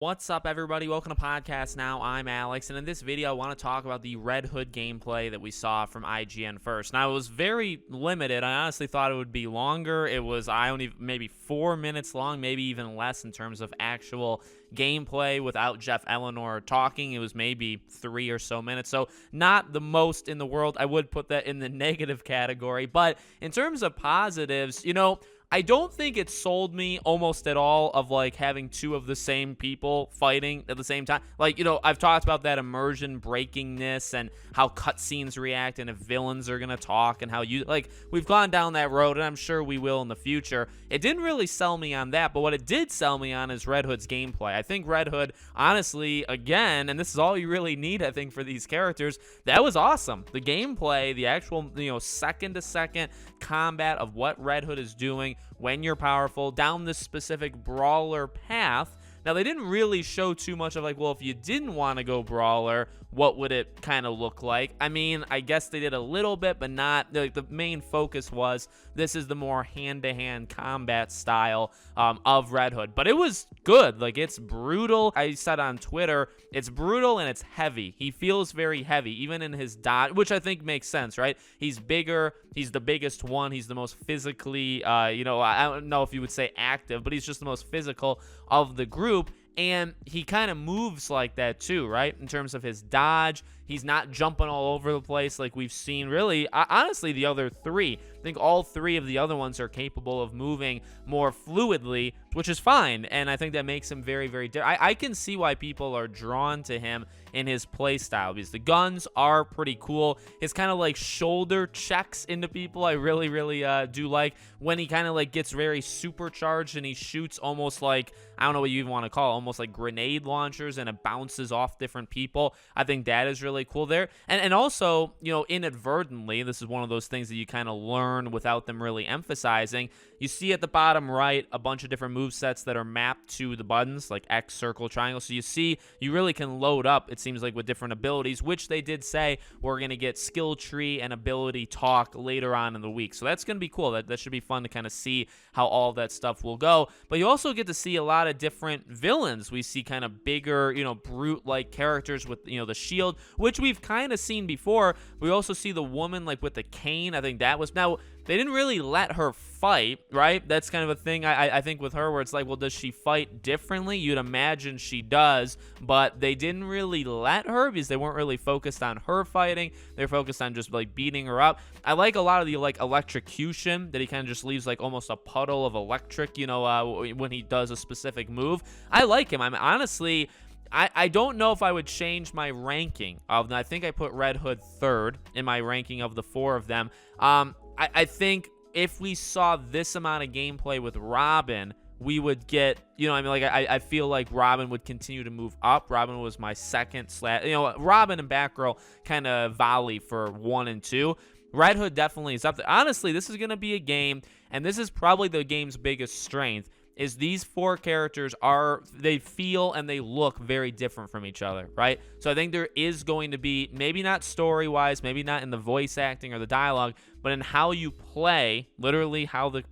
What's up, everybody? Welcome to Podcast Now. I'm Alex, and in this video, I want to talk about the Red Hood gameplay that we saw from IGN first. Now, it was very limited. I honestly thought it would be longer. It was, maybe 4 minutes long, maybe even less in terms of actual gameplay without Jeff Eleanor talking. It was maybe 3 or so minutes, so not the most in the world. I would put that in the negative category, but in terms of positives, I don't think it sold me almost at all of like having two of the same people fighting at the same time. Like, I've talked about that immersion breakingness and how cutscenes react and if villains are going to talk and how we've gone down that road and I'm sure we will in the future. It didn't really sell me on that, but what it did sell me on is Red Hood's gameplay. I think Red Hood, honestly, again, and this is all you really need, I think, for these characters, that was awesome. The gameplay, the actual, second-to-second combat of what Red Hood is doing when you're powerful down this specific brawler path. Now, they didn't really show too much of if you didn't want to go brawler, what would it kind of look like? I mean, I guess they did a little bit, but not, the main focus was this is the more hand-to-hand combat style of Red Hood. But it was good. It's brutal. I said on Twitter, it's brutal and it's heavy. He feels very heavy, even in his dodge, which I think makes sense, right? He's bigger. He's the biggest one. He's the most physically, I don't know if you would say active, but he's just the most physical of the group. And he kind of moves like that too, right? In terms of his dodge, he's not jumping all over the place like we've seen really. Honestly, the other three, I think all three of the other ones are capable of moving more fluidly, which is fine. And I think that makes him very, very different. I can see why people are drawn to him in his play style because the guns are pretty cool. His kind of shoulder checks into people, I really, really do like when he kind of gets very supercharged and he shoots almost like, I don't know what you even want to call it, almost like grenade launchers, and it bounces off different people. I think that is really cool there. And also, inadvertently, this is one of those things that you kind of learn without them really emphasizing. You see at the bottom right a bunch of different move sets that are mapped to the buttons, like X, circle, triangle. So you really can load up, it seems like, with different abilities, which they did say we're going to get skill tree and ability talk later on in the week. So that's going to be cool. That should be fun to kind of see how all that stuff will go. But you also get to see a lot of different villains. We see kind of bigger, brute-like characters with, the shield, which we've kind of seen before. We also see the woman, with the cane. I think that was... Now, they didn't really let her fight, right? That's kind of a thing, I think, with her, where it's well, does she fight differently? You'd imagine she does, but they didn't really let her because they weren't really focused on her fighting. They're focused on just, beating her up. I like a lot of the, electrocution that he kind of just leaves, almost a puddle of electric, when he does a specific move. I like him. Honestly... I don't know if I would change my ranking of them. I think I put Red Hood third in my ranking of the four of them. I think if we saw this amount of gameplay with Robin, we would get, I feel like Robin would continue to move up. Robin was my second Robin and Batgirl kind of volley for 1 and 2. Red Hood definitely is up there. Honestly, this is going to be a game, and this is probably the game's biggest strength, is these four characters they feel and they look very different from each other, right? So I think there is going to be, maybe not story-wise, maybe not in the voice acting or the dialogue, but in how you play, literally how the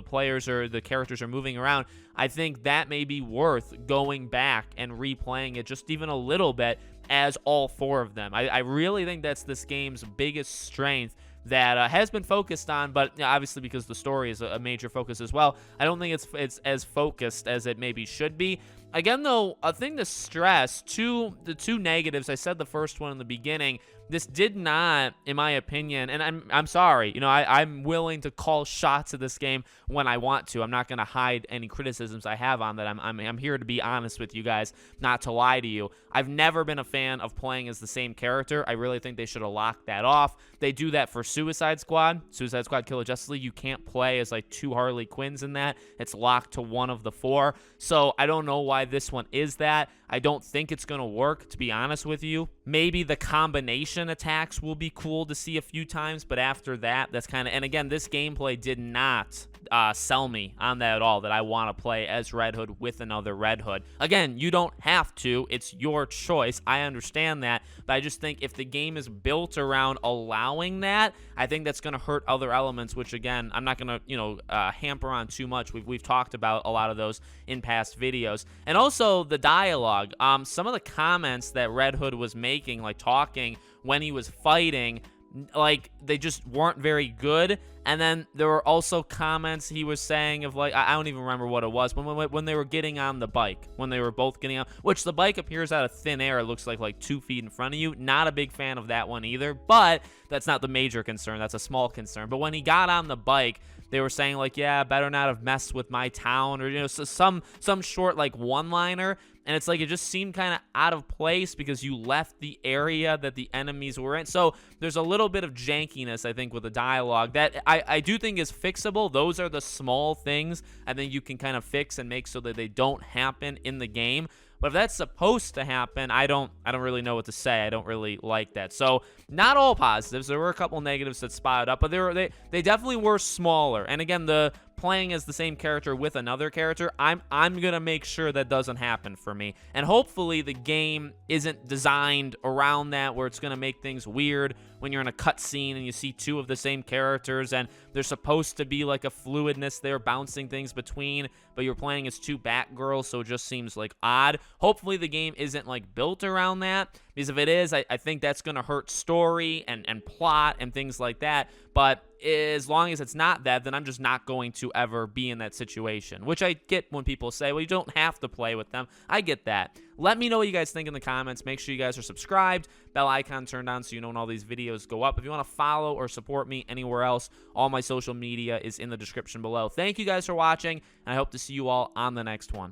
players or the characters are moving around. I think that may be worth going back and replaying it just even a little bit as all four of them. I really think that's this game's biggest strength that has been focused on, but obviously because the story is a major focus as well, I don't think it's as focused as it maybe should be. Again, though, a thing to stress, the two negatives, I said the first one in the beginning, this did not, in my opinion, and I'm sorry, I'm willing to call shots at this game when I want to. I'm not going to hide any criticisms I have on that. I'm here to be honest with you guys, not to lie to you. I've never been a fan of playing as the same character. I really think they should have locked that off. They do that for Suicide Squad, Kill the Justice League. You can't play as two Harley Quinns in that. It's locked to one of the four. So I don't know why this one is that. I don't think it's going to work, to be honest with you. Maybe the combination attacks will be cool to see a few times, but after that, that's kind of... And again, this gameplay did not sell me on that at all, that I want to play as Red Hood with another Red Hood. Again, you don't have to. It's your choice. I understand that, but I just think if the game is built around allowing that, I think that's going to hurt other elements, which, again, I'm not going to, hamper on too much. We've talked about a lot of those in past videos. And also the dialogue. Some of the comments that Red Hood was making, like talking when he was fighting, like, they just weren't very good. And then there were also comments he was saying of, like, I don't even remember what it was, when they were getting on the bike, when they were both getting on, which the bike appears out of thin air. It looks like 2 feet in front of you. Not a big fan of that one either, but that's not the major concern. That's a small concern. But when he got on the bike, they were saying, like, yeah, better not have messed with my town, or, so some short, like, one-liner. And it's like, it just seemed kind of out of place because you left the area that the enemies were in. So there's a little bit of jankiness, I think, with the dialogue that I do think is fixable. Those are the small things I think you can kind of fix and make so that they don't happen in the game. But if that's supposed to happen, I don't really know what to say. I don't really like that. So not all positives. There were a couple negatives that spotted up, but they definitely were smaller. And again, the playing as the same character with another character, I'm gonna make sure that doesn't happen for me. And hopefully the game isn't designed around that, where it's gonna make things weird when you're in a cutscene and you see 2 of the same characters and there's supposed to be like a fluidness there, bouncing things between, but you're playing as 2 Batgirls, so it just seems like odd. Hopefully the game isn't like built around that, because if it is, I think that's gonna hurt story and plot and things like that. But as long as it's not that, then I'm just not going to ever be in that situation, which I get when people say, well, you don't have to play with them. I get that. Let me know what you guys think in the comments. Make sure you guys are subscribed, bell icon turned on so you know when all these videos go up. If you want to follow or support me anywhere else, all my social media is in the description below. Thank you guys for watching, and I hope to see you all on the next one.